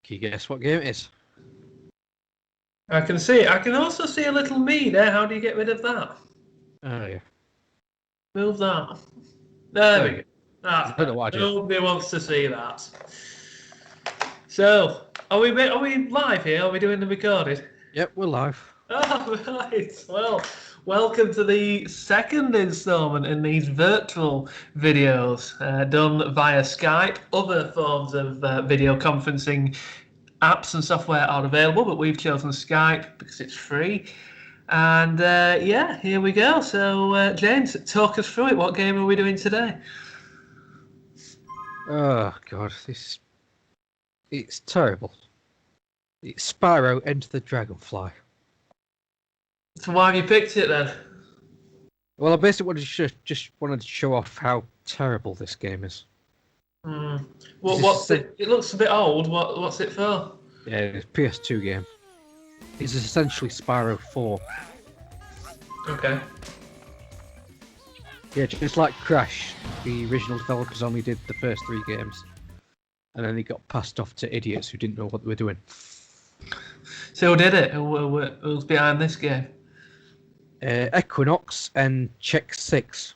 Can you guess what game it is? I can see it. I can also see a little me there. How do you get rid of that? Oh yeah. Move that. There we go. That's I don't know what I did. Nobody wants to see that. So, are we live here? Are we doing the recording? Yep, we're live. Oh, right. Well, welcome to the second installment in these virtual videos done via Skype. Other forms of video conferencing apps and software are available, but we've chosen Skype because it's free. And yeah, here we go. So, James, talk us through it. What game are we doing today? Oh god, it's terrible. It's Spyro Enter the Dragonfly. So why have you picked it then? Well, I basically just wanted to show off how terrible this game is. What's it? It looks a bit old. What's it for? Yeah, it's a PS2 game. It's essentially Spyro 4. Okay. Yeah, just like Crash, the original developers only did the first 3 games. And then they got passed off to idiots who didn't know what they were doing. So who did it? Who's behind this game? Equinoxe and Check 6.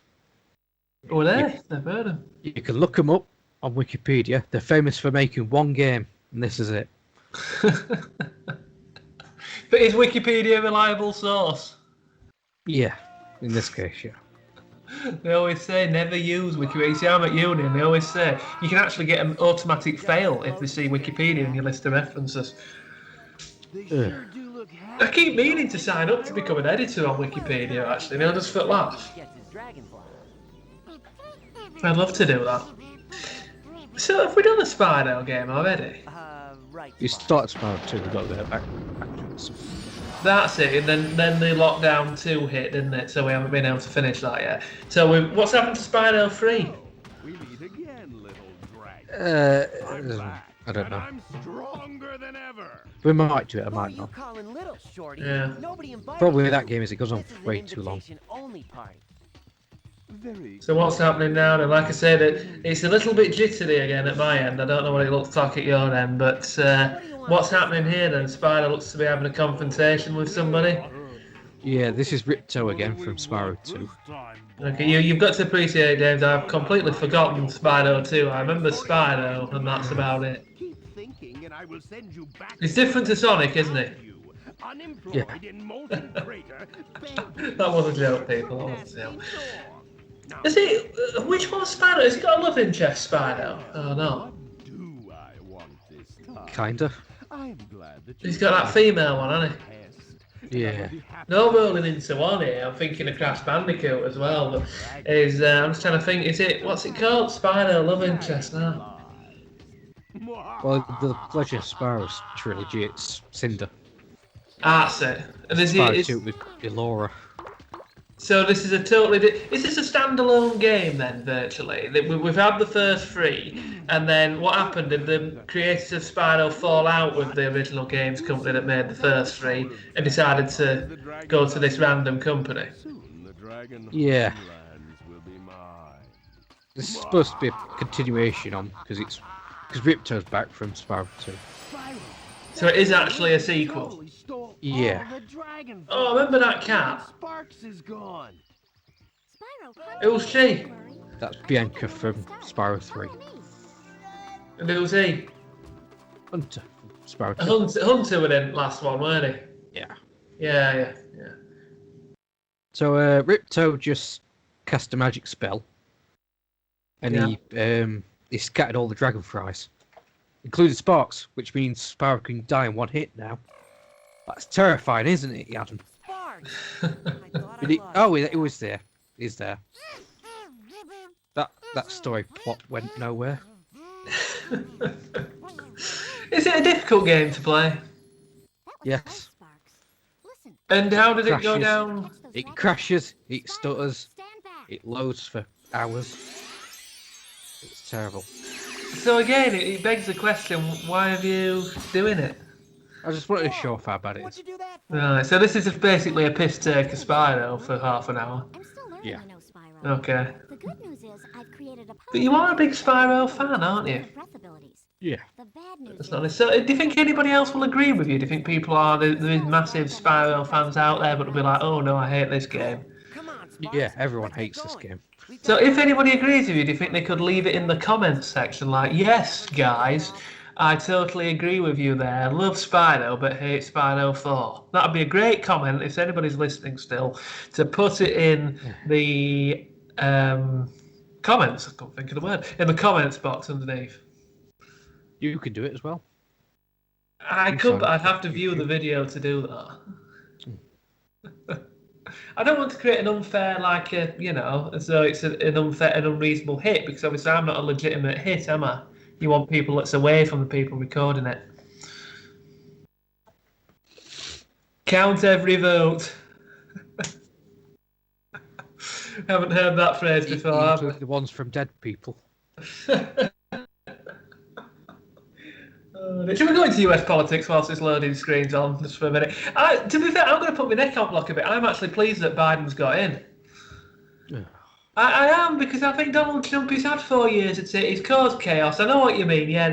Who are they? Never heard of them. You can look them up on Wikipedia. They're famous for making one game, and this is it. But is Wikipedia a reliable source? Yeah, in this case, yeah. They always say never use Wikipedia. See, I'm at uni and they always say you can actually get an automatic fail if they see Wikipedia in your list of references. I keep meaning to sign up to become an editor on Wikipedia, actually. I mean, just for laugh. I'd love to do that. So, have we done a Spyro game already? You started Spyro 2, we've got to go back to it. That's it, and then the Lockdown 2 hit, didn't it? So we haven't been able to finish that yet. So what's happened to Spyro 3? We meet again, little dragon. I don't know. I'm stronger than ever. We might do it, I might not. Yeah. Probably that game is it goes on for way too long. So what's happening now? And like I said, it's a little bit jittery again at my end. I don't know what it looks like at your end, but what's happening here then? Spyro looks to be having a confrontation with somebody. Yeah, this is Ripto again from Spyro 2. Okay, you've got to appreciate, James, I've completely forgotten Spyro 2. I remember Spyro, and that's about it. It's different to Sonic, isn't it? Yeah. That was a joke, people. That was a joke. Is it? Which one's Spyro? Has he got a love interest, Spyro? Oh no. Kinda. He's got that female one, hasn't he? Yeah. No rolling into one here. I'm thinking of Crash Bandicoot as well, but I'm just trying to think. Is it? What's it called? Spyro love interest now. Well, the Pleasure Spyro's trilogy, it's Cinder. That's it. And is Spyro 2 with Elora. So this is a totally... Is this a standalone game then, virtually? We've had the first 3, and then what happened? Did the creators of Spyro fall out with the original games company that made the first 3 and decided to go to this random company? Yeah. This is supposed to be a continuation on, because Ripto's back from Spyro 2. So it is actually a sequel? Yeah. Oh, remember that cat? Sparks is gone. Who's she? That's Bianca from Spyro 3. And who's he? Hunter from Spyro 2. Hunter was in last one, weren't he? Yeah. Yeah. So Ripto just cast a magic spell, and he scattered all the dragonflies, including Sparks, which means Spyro can die in one hit now. That's terrifying, isn't it, Adam? It was there. He's there. That story plot went nowhere. Is it a difficult game to play? Yes. And how did it go down? It crashes, it stutters, it loads for hours. It's terrible. So again, it begs the question, why are you doing it? I just wanted to show off how bad it is. Right, so this is just basically a piss take of Spyro for half an hour. Yeah. Okay. But you are a big Spyro fan, aren't you? Yeah. That's not so. Do you think anybody else will agree with you? Do you think people are there is massive Spyro fans out there, but will be like, oh no, I hate this game. Yeah, everyone hates this game. So if anybody agrees with you, do you think they could leave it in the comments section? Like, yes, guys, I totally agree with you there. Love Spyro, but hate Spyro 4. That'd be a great comment if anybody's listening still to put it in the comments. I can't think of the word. In the comments box underneath. You could do it as well. I could, but I'd have to view the video to do that. I don't want to create an unfair, as though it's an unfair and unreasonable hit, because obviously I'm not a legitimate hit, am I? You want people that's away from the people recording it. Count every vote. Haven't heard that phrase before, have we? The ones from dead people. Should we go into US politics whilst this loading screen's on just for a minute? To be fair, I'm going to put my neck out block a bit. I'm actually pleased that Biden's got in. I am, because I think Donald Trump has had 4 years at it. He's caused chaos. I know what you mean. Yeah,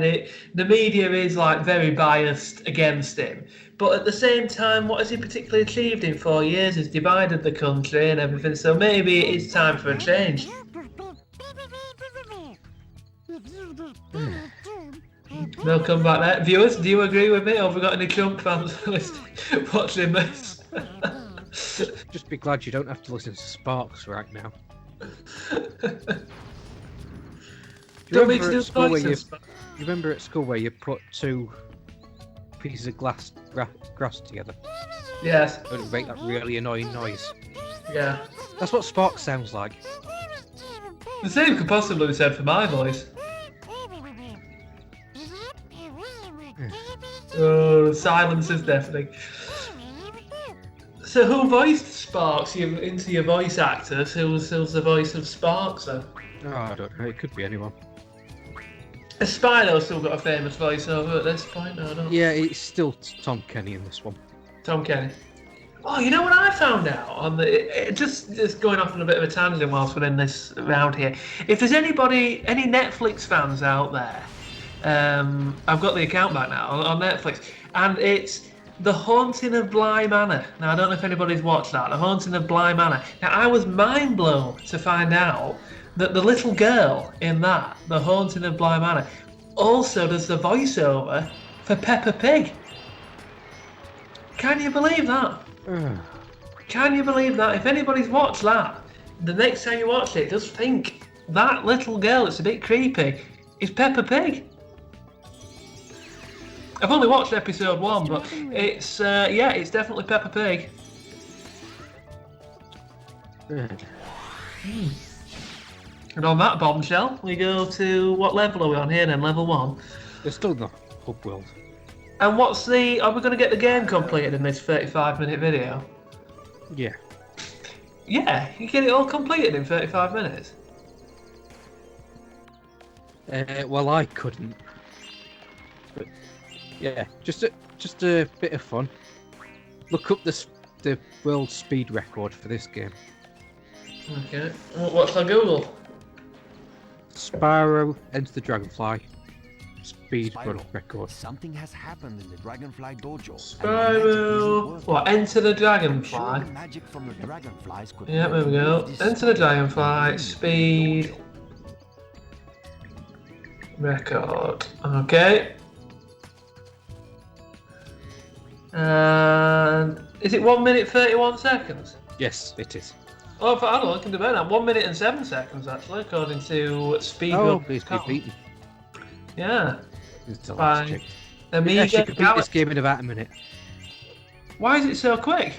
the media is like very biased against him. But at the same time, what has he particularly achieved in 4 years? He's divided the country and everything. So maybe it is time for a change. No comeback there. Viewers, do you agree with me? Or have we got any Trump fans watching this? Just be glad you don't have to listen to Sparks right now. Don't need to do you remember at school where you put 2 pieces of grass together? Yes. And it make that really annoying noise. Yeah. That's what Sparks sounds like. The same could possibly be said for my voice. Oh, silence is deafening. So who voiced Sparks? You into your voice actors? Who's the voice of Sparks then? Oh, I don't know. It could be anyone. Has Spyro still got a famous voiceover at this point? No, I don't. Yeah, it's still Tom Kenny in this one. Tom Kenny. Oh, you know what I found out on just going off on a bit of a tangent whilst we're in this round here. If there's any Netflix fans out there, I've got the account back now on Netflix, and it's The Haunting of Bly Manor. Now, I don't know if anybody's watched that. The Haunting of Bly Manor. Now, I was mind blown to find out that the little girl in that, The Haunting of Bly Manor, also does the voiceover for Peppa Pig. Can you believe that? Can you believe that? If anybody's watched that, the next time you watch it, just think that little girl, it's a bit creepy, is Peppa Pig. I've only watched episode 1, but it's it's definitely Peppa Pig. And on that bombshell, we go to what level are we on here then? Level 1. They're still in the hub world. And are we going to get the game completed in this 35-minute video? Yeah. Yeah, you get it all completed in 35 minutes. Well, I couldn't. But yeah, just a bit of fun. Look up the world speed record for this game. Okay. What's on Google? Spyro Enter the Dragonfly speed run record. Something has happened in the Dragonfly dojo. Spyro. What? Enter the Dragonfly. Magic from the dragonflies could Yeah, there we go. Enter the Dragonfly speed record. Okay. And is it 1 minute 31 seconds? Yes, it is. Oh, I don't know, I can do better. 1 minute and 7 seconds actually, according to speedrun. Please be beaten. Yeah. By Amiga you actually could beat this game in about a minute. Why is it so quick?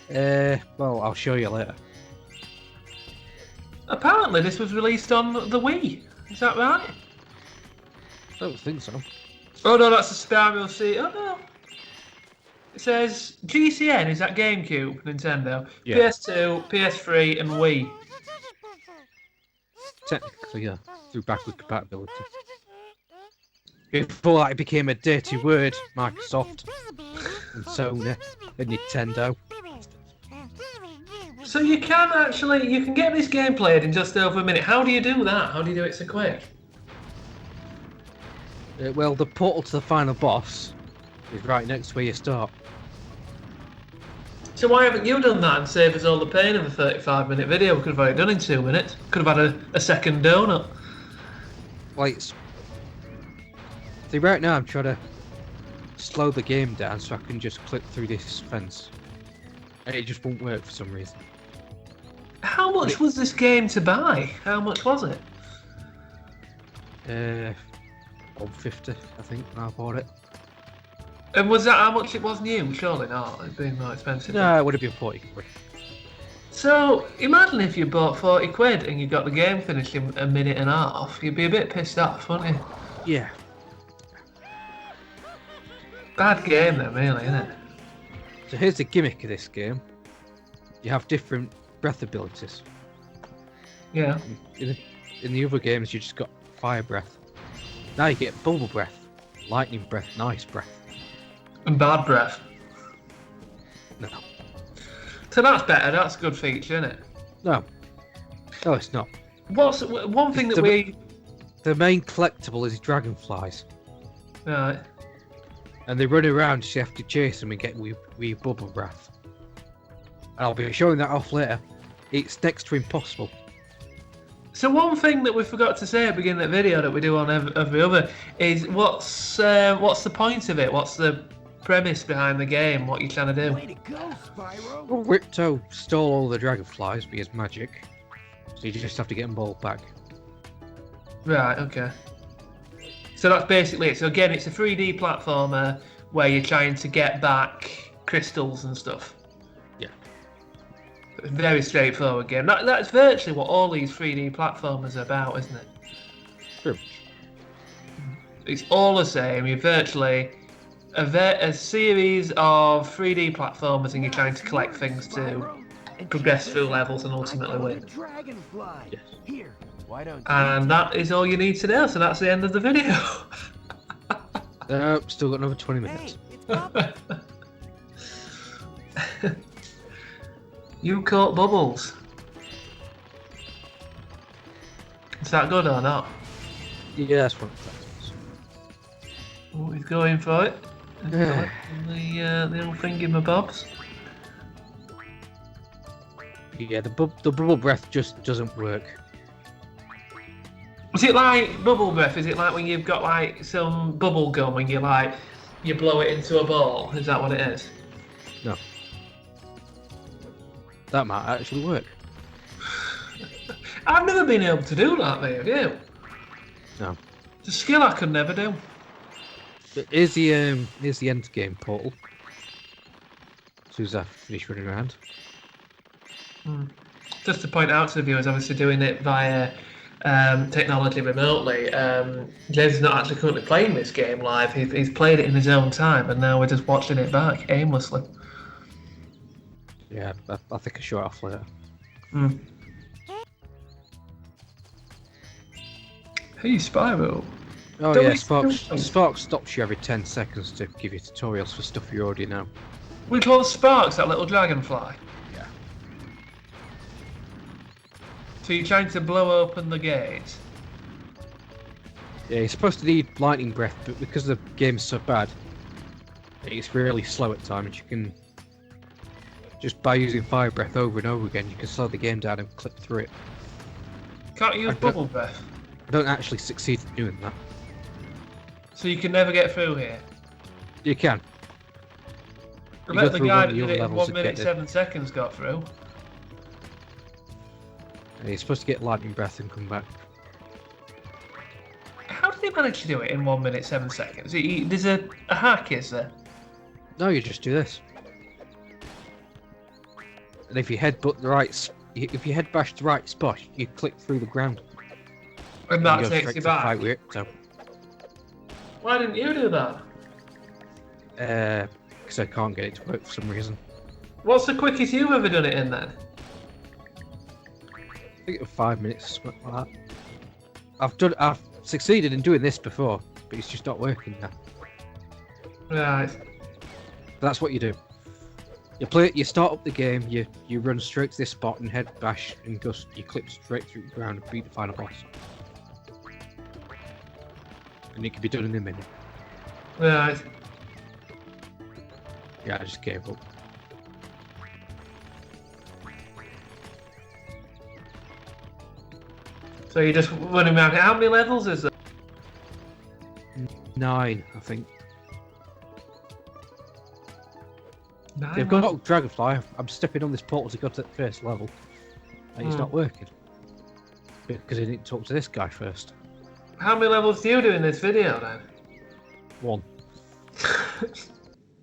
Well, I'll show you later. Apparently, this was released on the Wii. Is that right? I don't think so. Oh no, that's a Spyro C. Oh no. It says GCN, is that GameCube, Nintendo, yeah. PS2, PS3, and Wii. Technically, yeah, through backward compatibility. Before that, it became a dirty word, Microsoft, and Sony, and Nintendo. So you can get this game played in just over a minute. How do you do that? How do you do it so quick? Well, the portal to the final boss is right next to where you start. So why haven't you done that and saved us all the pain of a 35-minute video? We could have already done in 2 minutes. Could have had a second donut. Like, see, right now I'm trying to slow the game down so I can just clip through this fence. And it just won't work for some reason. How much was this game to buy? How much was it? 150, I think, when I bought it. And was that how much it was new? Surely not. It'd been more expensive. No, it would have been 40 quid. So imagine if you bought 40 quid and you got the game finished in a minute and a half. You'd be a bit pissed off, wouldn't you? Yeah. Bad game then, really, isn't it? So here's the gimmick of this game. You have different breath abilities. Yeah. In the other games, you just got fire breath. Now you get bubble breath, lightning breath, and ice breath. And bad breath. No. So that's better. That's a good feature, isn't it? No. No, it's not. What's one thing that The main collectible is dragonflies. Right. And they run around, so you have to chase them and get wee bubble breath. And I'll be showing that off later. It's next to impossible. So one thing that we forgot to say at the beginning of the video that we do on every other is what's the point of it? What's the premise behind the game? What are you trying to do? Way to go, Spyro! Well, Ripto stole all the dragonflies with his magic. So you just have to get them all back. Right, okay. So that's basically it. So again, it's a 3D platformer where you're trying to get back crystals and stuff. Yeah. Very straightforward game. That's virtually what all these 3D platformers are about, isn't it? Pretty much. It's all the same. You're virtually a series of 3D platformers and you're trying to collect things to progress through levels and ultimately win. Dragonfly. Yes. Here. Why don't And that is all you need to know, so that's the end of the video. Still got another 20 minutes. Hey, it's You caught bubbles. Is that good or not? Yeah, that's what that is. Oh, he's going for it. He's the little thingy-mabobs. Yeah, the bubble breath just doesn't work. Is it like bubble breath? Is it like when you've got like some bubble gum and you blow it into a ball? Is that what it is? No. That might actually work. I've never been able to do that, mate, have you? No. It's a skill I could never do. But here's the end game portal. As soon as I finish running around. Just to point out to the viewers, obviously doing it via technology remotely. James is not actually currently playing this game live. He's played it in his own time, and now we're just watching it back aimlessly. Yeah, I think I'll show it off later. Hey, Spyro. Oh Don't yeah, we Spark stops you every 10 seconds to give you tutorials for stuff you already know. Which one's Sparks, that little dragonfly? Yeah. So you're trying to blow open the gate? Yeah, you're supposed to need lightning breath, but because the game's so bad, it's really slow at times. You can just by using fire breath over and over again, you can slow the game down and clip through it. Can't you use bubble breath? I don't actually succeed in doing that. So you can never get through here? You can. I You bet go the through guy one that of the did other it in levels 1 to minute get 7 seconds got through. You're supposed to get lightning breath and come back. How did he manage to do it in 1 minute 7 seconds? There's a hack, is there? No, you just do this. And if you if you head bash the right spot, you click through the ground. And that go takes straight you to the fight back. with it, so, Why didn't you do that? because I can't get it to work for some reason. What's the quickest you've ever done it in then? I think it was 5 minutes, something like that. I've succeeded in doing this before, but it's just not working now. Right. That's what you do. You start up the game, you run straight to this spot and head bash and you clip straight through the ground and beat the final boss. and it can be done in a minute. Right. Yeah, I just gave up. So you're just running around. How many levels is there? 9, I think. 9 They've got Dragonfly. I'm stepping on this portal to go to the first level, and it's not working because I didn't talk to this guy first. How many levels do you do in this video then? 1.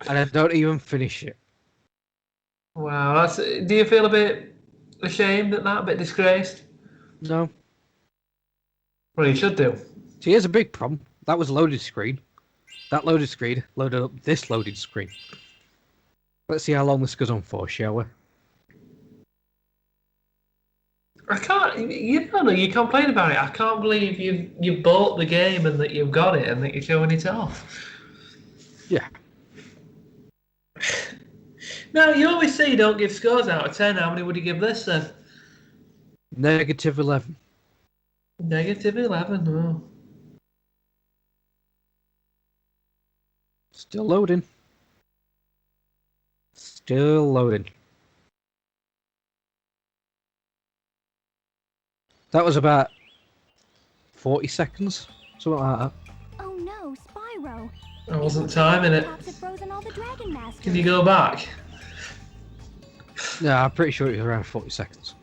And I don't even finish it. Wow, that's. Do you feel a bit ashamed at that? A bit disgraced? No. Well, you should do. See, here's a big problem. That was a loaded screen. That loaded screen loaded up this loaded screen. Let's see how long this goes on for, shall we? I can't. You complain about it. I can't believe you bought the game and that you've got it and that you're showing it off. Yeah. Now you always say you don't give scores out of 10. How many would you give this then? -11. -11. Oh. Still loading. Still loading. That was about 40 seconds, something like that. Oh no, Spyro! I wasn't timing it. Perhaps have frozen all the Dragon Masters. Can you go back? No, I'm pretty sure it was around 40 seconds.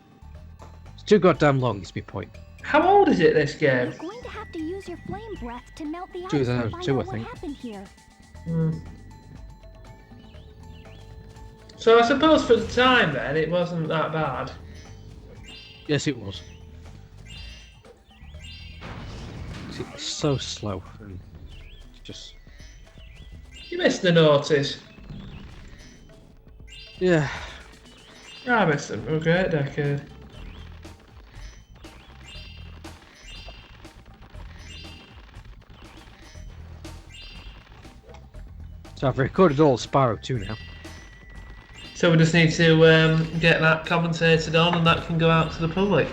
It's too goddamn long, is my point. How old is it, this game? You're going to have to use your flame breath to melt the ice 2002, to find I out what think. happened here. So I suppose for the time then, it wasn't that bad. Yes, it was. It's so slow and just... You missed the noughties. Yeah. I missed them. A great decade. So I've recorded all of Spyro 2 now. So we just need to get that commentated on and that can go out to the public.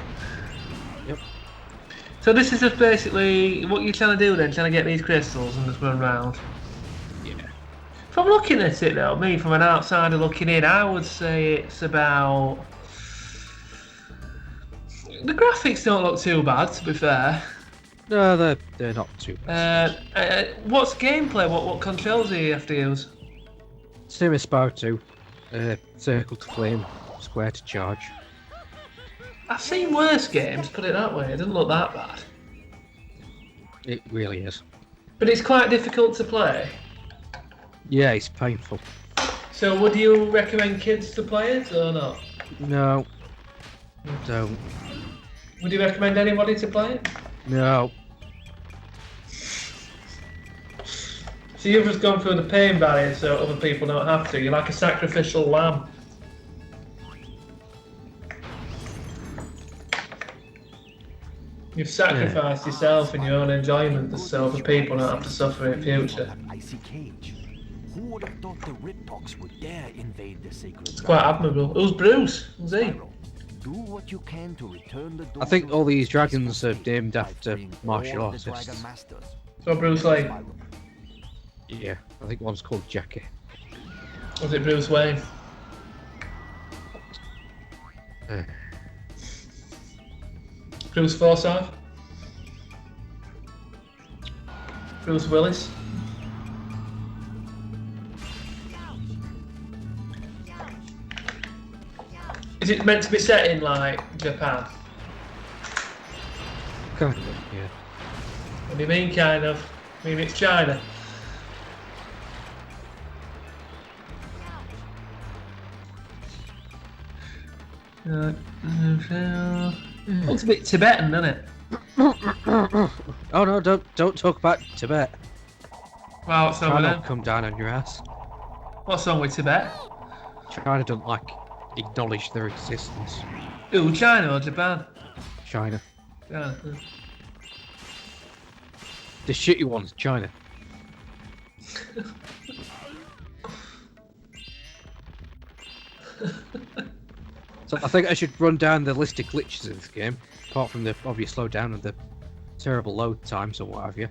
Yep. So this is just basically what you're trying to do then, trying to get these crystals and just run round. Yeah. From looking at it though, me from an outsider looking in, I would say it's about... The graphics don't look too bad, to be fair. No, they're not too bad. What's gameplay? What controls do you have to use? Same as Spyro 2. Circle to flame, square to charge. I've seen worse games, put it that way. It doesn't look that bad. It really is. But it's quite difficult to play. Yeah, it's painful. So would you recommend kids to play it or not? No. Don't. Would you recommend anybody to play it? No. So you've just gone through the pain barrier so other people don't have to. You're like a sacrificial lamb. You've sacrificed yourself and your own enjoyment so other people don't have to suffer in future. Icy cage. Who would have thought the Riptox would dare invade the sacred? It's quite admirable. It was Bruce, was he? Spyro, do what you can to return the I think all these dragons are named after martial artists. So Bruce Lee. Yeah, I think one's called Jackie. Was it Bruce Wayne? Uh, Bruce Forsyth? Bruce Willis? Is it meant to be set in like Japan? kind of, yeah. What do you mean kind of? I mean it's China. Looks a bit Tibetan, doesn't it? Oh no, don't talk about Tibet. Wow, what's wrong China with will them? come down on your ass. What's wrong with Tibet? China don't like acknowledge their existence. Ooh, China or Japan? China. China. The shitty ones, China. So I think I should run down the list of glitches in this game, apart from the obvious slowdown and the terrible load times or what have you.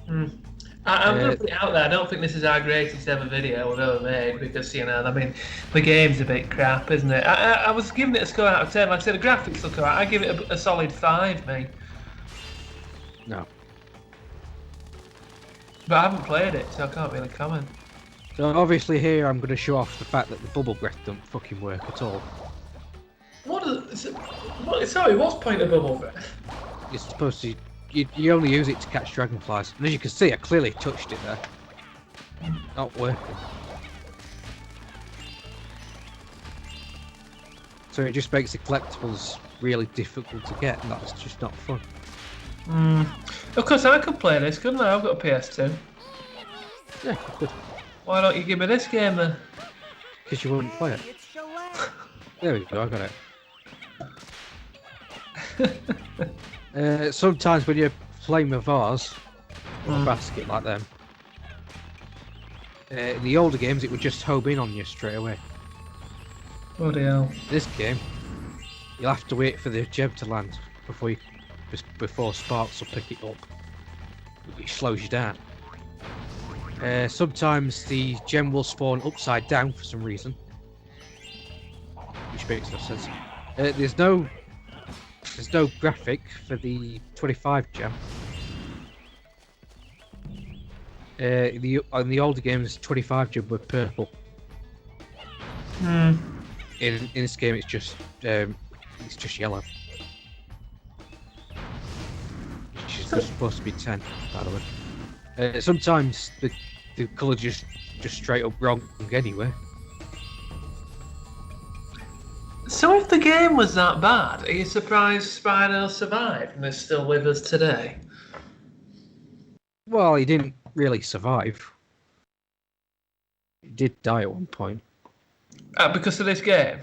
I'm going to put it out there. I don't think this is our greatest ever video we've ever made because, you know, I mean, the game's a bit crap, isn't it? I was giving it a score out of 10. Like I said, the graphics look alright. I give it a solid 5, mate. No. But I haven't played it, so I can't really comment. So obviously here I'm going to show off the fact that the bubble breath don't fucking work at all. Sorry, what's point of bubble breath? You're supposed to... You only use it to catch dragonflies. And as you can see, I clearly touched it there. Not working. So it just makes the collectibles really difficult to get, and that's just not fun. Of course, I could play this, couldn't I? I've got a PS2. Yeah, good. Why don't you give me this game then? Because you wouldn't play it. There we go, I got it. Sometimes when you're playing with vase or a basket like them, in the older games it would just home in on you straight away. Bloody hell. This game, you'll have to wait for the gem to land before sparks will pick it up, which slows you down. Sometimes the gem will spawn upside down for some reason, which makes no sense. There's no graphic for the 25 gem. On the older games, 25 gem were purple. In this game, it's just yellow. Which is just supposed to be 10, by the way. Sometimes the colour just straight up wrong anyway. So if the game was that bad, are you surprised Spyro survived and is still with us today? Well, he didn't really survive. He did die at one point. Because of this game?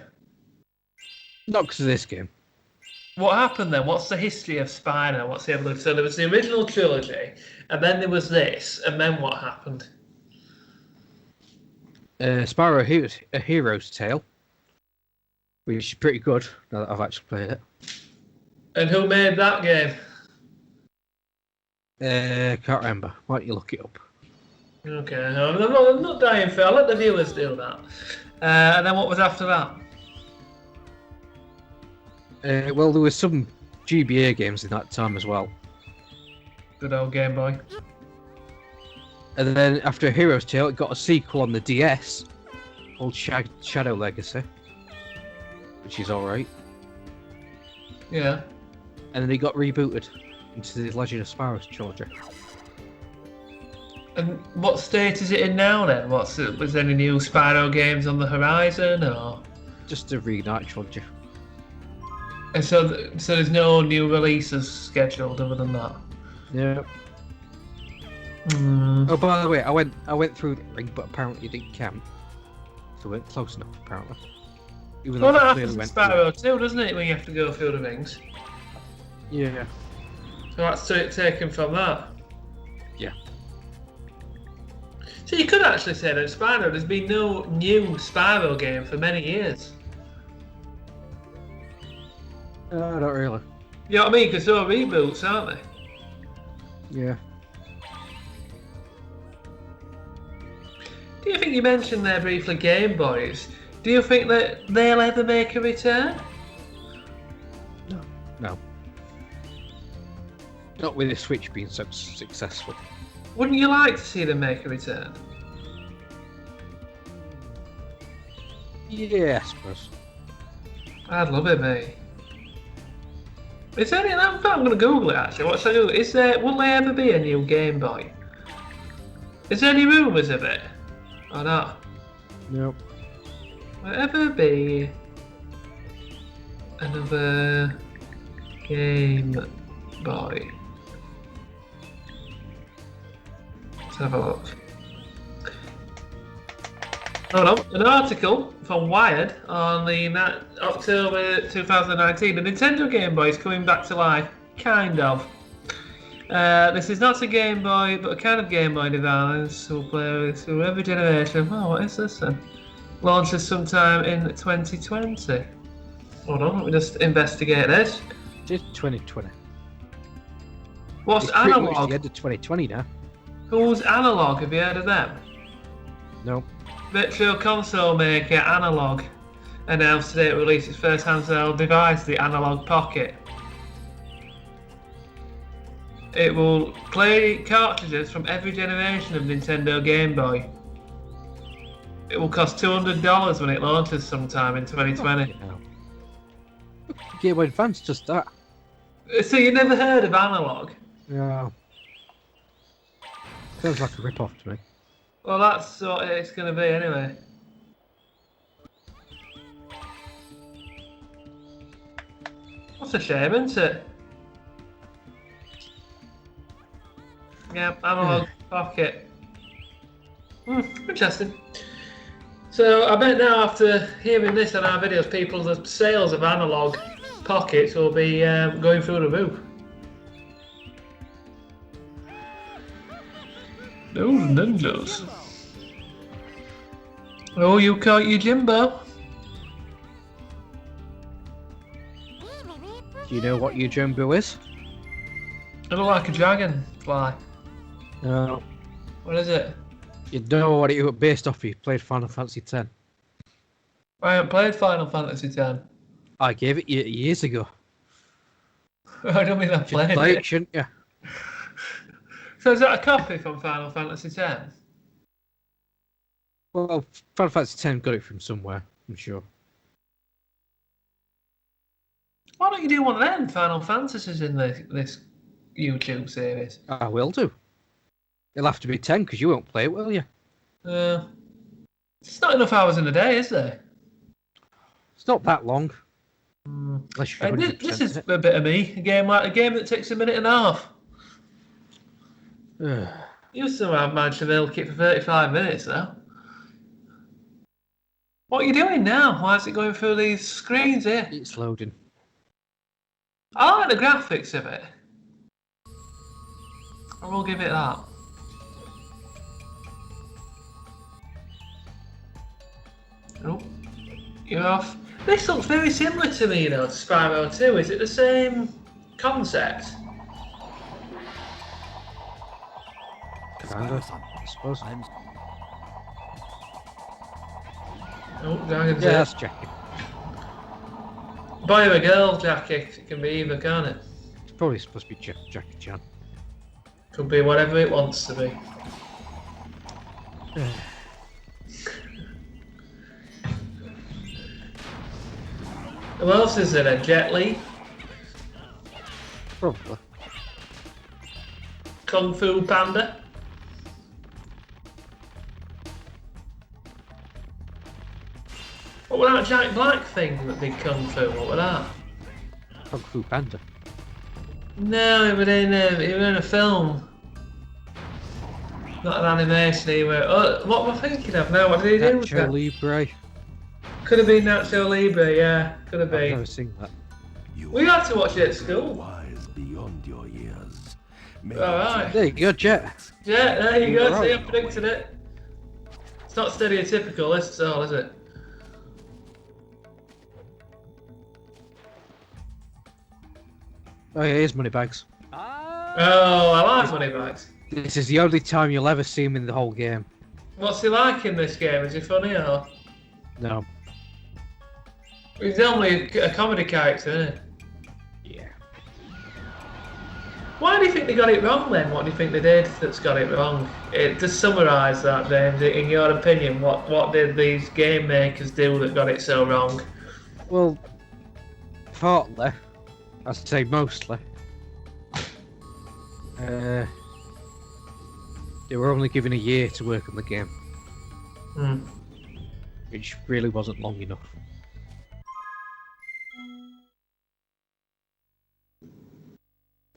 Not because of this game. What happened then? What's the history of Spyro? What's the evolution? So there was the original trilogy, and then there was this, and then what happened? Spyro A Hero's Tale, which is pretty good now that I've actually played it. And who made that game? Can't remember. Why don't you look it up? Okay, I'm not dying for it. I'll let the viewers do that. And then what was after that? Well, there were some GBA games in that time as well. Good old Game Boy. And then after A Hero's Tale, it got a sequel on the DS called Shadow Legacy, which is alright. Yeah. And then it got rebooted into the Legend of Spyro trilogy. And what state is it in now then? Was there any new Spyro games on the horizon, or? Just a Reignite trilogy. And so there's no new releases scheduled other than that? Yeah. Oh, by the way, I went through the ring, but apparently it didn't count. So we weren't close enough, apparently. Even Well, though that I happens clearly in went Spyro too, doesn't it, when you have to go through the rings? Yeah. So that's taken from that. Yeah. So you could actually say that Spyro, there's been no new Spyro game for many years. Not really. You know what I mean? Because they're all reboots, aren't they? Yeah. Do you think you mentioned there briefly Game Boys? Do you think that they'll ever make a return? No. Not with the Switch being so successful. Wouldn't you like to see them make a return? Yeah, I suppose. I'd love it, mate. Is there any? I'm going to Google it actually. What should I do? Will there ever be a new Game Boy? Is there any rumours of it? Or not? Nope. Will there ever be another Game Boy? Let's have a look. Hold on, an article from Wired on the October 2019. The Nintendo Game Boy is coming back to life, kind of. This is not a Game Boy, but a kind of Game Boy device will play through every generation. Oh, what is this then? Launches sometime in 2020. Hold on, let me just investigate this. Just 2020. What's It's pretty much analog? the end of 2020 now. Who's Analog? Have you heard of them? No. Virtual console maker Analog announced today it released its first handheld device, the Analog Pocket. It will play cartridges from every generation of Nintendo Game Boy. It will cost $200 when it launches sometime in 2020. Game Boy Advance does that. So you never heard of Analog? No. Sounds like a rip-off to me. Well, that's what it's going to be anyway. What's a shame, isn't it? Yeah, Analog Pocket. Interesting. So I bet now after hearing this on our videos, people's sales of Analog Pockets will be going through the roof. Those ninjas. Oh, you caught your Jimbo. Do you know what your Jumbo is? It looks like a dragonfly. No. What is it? You know what it was based off. You played Final Fantasy X. I haven't played Final Fantasy X. I gave it you years ago. I don't mean I played Play it. it, shouldn't you? So is that a copy from Final Fantasy X? Well, Final Fantasy X got it from somewhere, I'm sure. Why don't you do one of them Final Fantasies in this YouTube series? I will do. It'll have to be 10 because you won't play it, will you? It's not enough hours in a day, is there? It's not that long. Unless you're 100% This is in a bit of me. A game that takes a minute and a half. it. You somehow managed to milk it for 35 minutes though. What are you doing now? Why is it going through these screens here? It's loading. I like the graphics of it. I will give it that. Oh, you're off. This looks very similar to me, you know, to Spyro 2. Is it the same concept? Kinda, I suppose. Oh, Dragon's Yeah, Head. that's Jackie. Boy or a girl, Jackie. It can be either, can't it? It's probably supposed to be Jackie Chan. Could be whatever it wants to be. Who else is in it? Jet Li? Probably. Kung Fu Panda? What was that Jack Black thing that did Kung Fu? What was that? Kung Fu Panda. No, he was in a film. Not an animation, he was... Oh, what am I thinking of now? What did he do with Nacho that? Libre. Could have been Nacho Libre, yeah. Could have I've been. never seen that. We had to watch it at school. Wise beyond your years. Alright. There you go, Jet. Yeah, there you go. You're See, I right. predicted it. It's not stereotypical, this at all, is it? Oh yeah, here's Moneybags. Oh, I like Moneybags. This is the only time you'll ever see him in the whole game. What's he like in this game? Is he funny or? No. He's only a comedy character, isn't he? Yeah. Why do you think they got it wrong then? What do you think they did that's got it wrong? Just summarise that then, in your opinion, what did these game makers do that got it so wrong? Well, partly, I'd say mostly. They were only given a year to work on the game, which really wasn't long enough.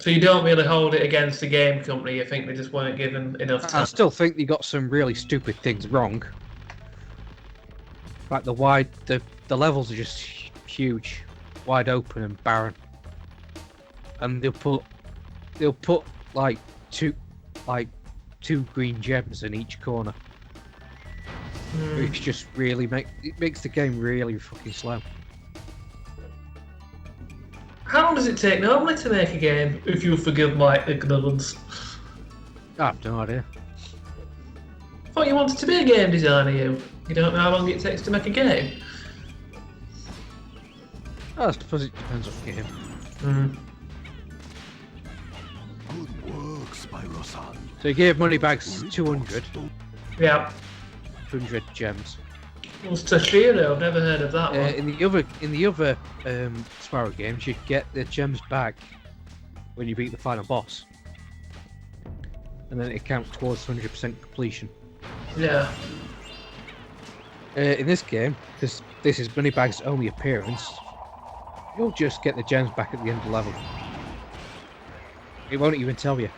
So you don't really hold it against the game company, you think they just weren't given enough time? I still think they got some really stupid things wrong. Like the levels are just huge, wide open and barren, and they'll put like two green gems in each corner, which just really makes the game really fucking slow. How long does it take normally to make a game, if you forgive my ignorance? I have no idea. thought you wanted to be a game designer, you. You don't know how long it takes to make a game? I suppose it depends on the game. Good work, Spyro-san. So he gave Moneybags 200 Yeah. gems. It was Toshiro, I've never heard of that one. In the other Spyro games, you get the gems back when you beat the final boss, and then it counts towards 100% completion. Yeah. In this game, because this is Moneybags' only appearance, you'll just get the gems back at the end of the level. It won't even tell you.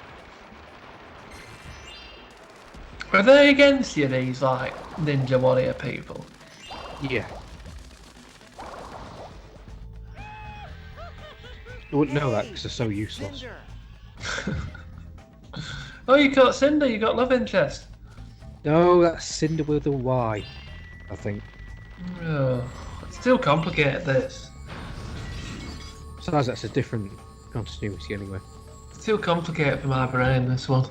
Are they against you, these, like, Ninja Warrior people? Yeah. You wouldn't know that because they're so useless. Oh, you got Cinder, you got love interest. No, that's Cinder with a Y, I think. Oh, it's too complicated, this. Besides, that's a different continuity anyway. It's too complicated for my brain, this one.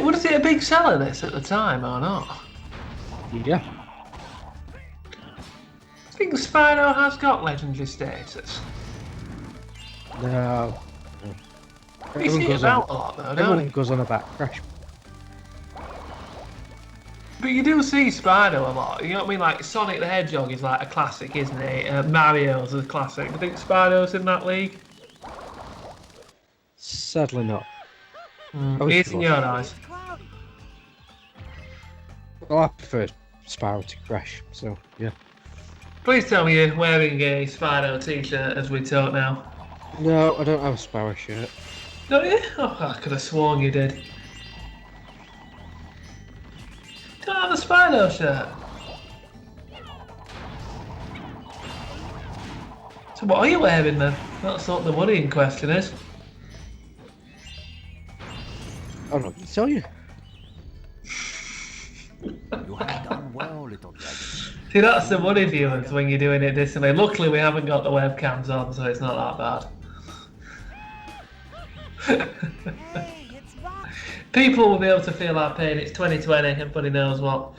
Was it a big seller, this, at the time, or not? Yeah. I think Spyro has got legendary status. No. You see it about a lot, though, don't Everyone you? goes on about Crash. But you do see Spyro a lot, you know what I mean? Like, Sonic the Hedgehog is like a classic, isn't he? Mario's a classic. Do you think Spyro's in that league? Sadly not. He is in your eyes. Well, I prefer Spyro to Crash, so yeah. Please tell me you're wearing a Spyro t-shirt as we talk now. No, I don't have a Spyro shirt. Don't you? Oh, I could have sworn you did. Don't have a Spyro shirt. So what are you wearing then? That's what the worrying question is. I'm not going to tell you. You have done well, little dragon. See, that's the worry, viewers, when you're doing it this way. Luckily, we haven't got the webcams on, so it's not that bad. People will be able to feel our pain. It's 2020. Everybody knows what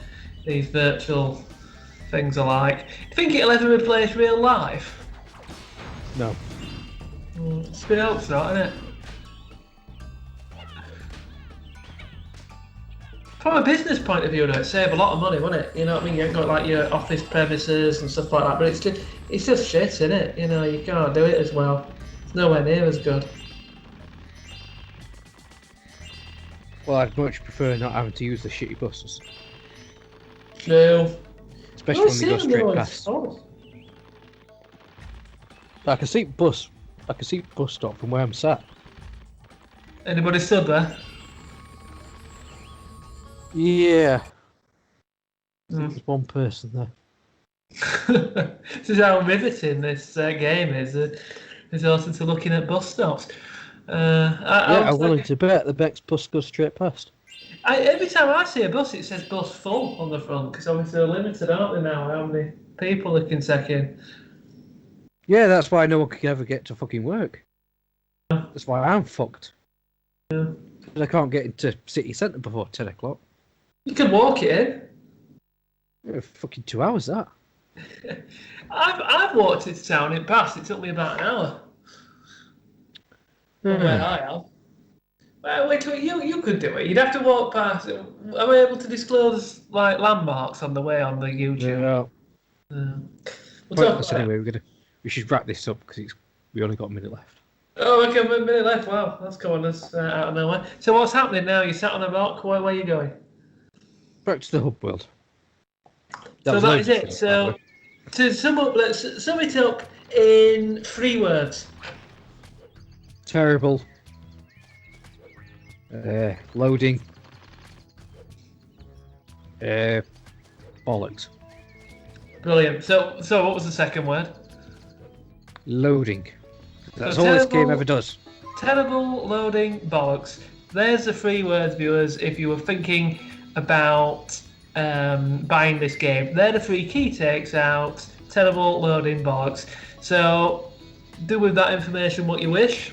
these virtual things are like. Do you think it'll ever replace real life? No. It's been hopes not, isn't it? From a business point of view, it'd save a lot of money, wouldn't it? You know what I mean? You ain't got like your office premises and stuff like that, but it's just shit, isn't it? You know, you can't do it as well. It's nowhere near as good. Well, I'd much prefer not having to use the shitty buses. True. Especially when they go straight past. I can see bus stop from where I'm sat. Anybody stood there? Yeah. There's one person there. This is how riveting this game is. It's also to looking at bus stops. I'm willing to bet the next bus goes straight past. Every time I see a bus, it says bus full on the front, because obviously they're limited, aren't they now, how many people they can take in? Yeah, that's why no one can ever get to fucking work. That's why I'm fucked. Yeah. Because I can't get into city centre before 10 o'clock. You can walk it in. Yeah, fucking 2 hours, that. I've walked into town in past. It took me about an hour. From where I am. Well, wait, you could do it. You'd have to walk past. Am I able to disclose like landmarks on the way on the YouTube? Yeah. We'll talk about anyway, we should wrap this up because we only got a minute left. Oh, okay, a minute left. Wow, that's coming us out of nowhere. So what's happening now? You sat on a rock. Where are you going? Back to the hub world. So that is it. So to sum up, let's sum it up in 3 words. Terrible. Loading. Bollocks. Brilliant. So what was the second word? Loading. That's So all this terrible- game ever does. Terrible, loading, bollocks. There's the 3 words, viewers, if you were thinking about buying this game. They're the 3 key takes out. Terrible, loading, bollocks. So do with that information what you wish.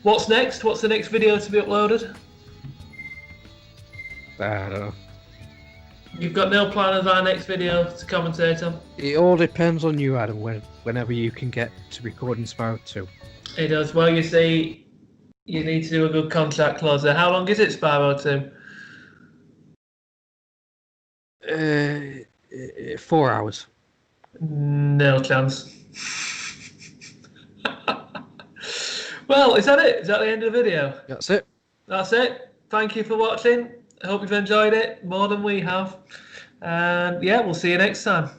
What's next? What's the next video to be uploaded? I don't know. You've got no plan of our next video to commentate on? It all depends on you, Adam, whenever you can get to recording Spyro 2. It does. Well, you see, you need to do a good contract clause there. How long is it, Spyro 2? 4 hours. No chance. Well, is that it? Is that the end of the video? That's it. That's it. Thank you for watching. I hope you've enjoyed it more than we have. And yeah, we'll see you next time.